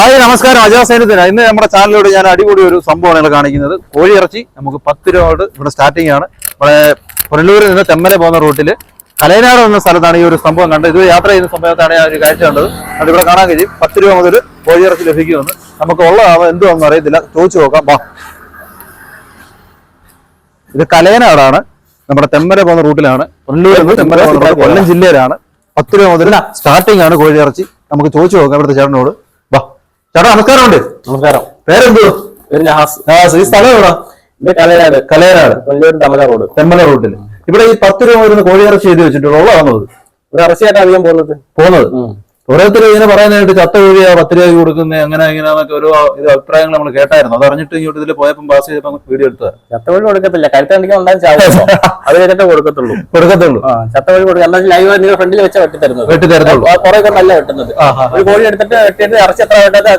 Hi നമസ്കാരം, അജാ സൈനത്തിന്. ഇന്ന് നമ്മുടെ ചാനലിലൂടെ ഞാൻ അടിപൊളി ഒരു സംഭവമാണ് നിങ്ങൾ കാണിക്കുന്നത്. കോഴിയിറച്ചി നമുക്ക് 10 രൂപ തൊട്ട് ഇവിടെ സ്റ്റാർട്ടിംഗ് ആണ്. നമ്മുടെ പുനലൂരിൽ നിന്ന് തെമ്മല പോകുന്ന റൂട്ടിൽ കലയനാട് എന്ന സ്ഥലത്താണ് ഈ ഒരു സംഭവം കണ്ടത്. ഇത് യാത്ര ചെയ്യുന്ന സമയത്താണ് ഞാൻ ഒരു കാഴ്ച കണ്ടത്. അത് ഇവിടെ കാണാൻ കഴിയും. 10 രൂപ മുതൽ കോഴിയിറച്ചി ലഭിക്കുമെന്ന്. നമുക്ക് ഉള്ളതാണോ എന്തുവാണെന്ന് അറിയത്തില്ല, ചോദിച്ചു നോക്കാം. വാ, ഇത് കലയനാടാണ്, നമ്മുടെ തെമ്മല പോകുന്ന റൂട്ടിലാണ്. പുനലൂരിൽ നിന്ന് തെമ്മല പോകുന്ന റൂട്ട് കൊല്ലം ജില്ലയിലാണ്. 10 രൂപ മുതൽ സ്റ്റാർട്ടിംഗ് ആണ് കോഴിയിറച്ചി. നമുക്ക് ചോദിച്ചു നോക്കാം ഇവിടുത്തെ ചേട്ടനോട്. വാ ചേട്ടാ, നമസ്കാരമുണ്ട്. നമസ്കാരം. പേരെന്തോ? ഈ സ്ഥലം എവിടാ? കലയനാട്. കലയനാട്, തെമ്മല റോഡ്. തെമ്മല റൂട്ടിൽ. ഇവിടെ ഈ 10 രൂപ വരുന്ന കോഴിയിറച്ചി എഴുതി വെച്ചിട്ടുള്ള ഉള്ളതാണത്? ഇവിടെ ഇറച്ചിയായിട്ട് അധികം പോകുന്നത്. ഓരോരുത്തർ ഇങ്ങനെ പറയുന്നതായിട്ട് ചത്ത കോഴിയാ 10 രൂപയ്ക്ക് കൊടുക്കുന്നത്, അങ്ങനെ ഇങ്ങനെയൊക്കെ ഓരോ ഇത് അഭിപ്രായങ്ങൾ നമ്മൾ കേട്ടായിരുന്നു. അത് അറിഞ്ഞിട്ട് ഇങ്ങോട്ട് ഇതിൽ പോയപ്പോൾ പാസ് ചെയ്തപ്പോൾ വീഡിയോ എടുത്തത്. ചത്തവഴി കൊടുക്കത്തില്ല, കരുത്തണ്ടിക്കാൻ ഉണ്ടാകും ചാവും. അത് കഴിഞ്ഞിട്ട് കൊടുക്കത്തുള്ളൂ. ചത്തവഴി കൊടുക്കുക. എന്താ ലൈവ് നിങ്ങൾ ഫ്രണ്ടിൽ വെച്ചാൽ വെട്ടിത്തരുന്നത്. വെട്ടിത്തരുന്നുള്ളൂ. കുറെ കൊണ്ടല്ല വെട്ടുന്നത്. ഒരു കോഴി എടുത്തിട്ട് വെട്ടിയിട്ട് ഇറച്ചി എത്ര വെട്ടത്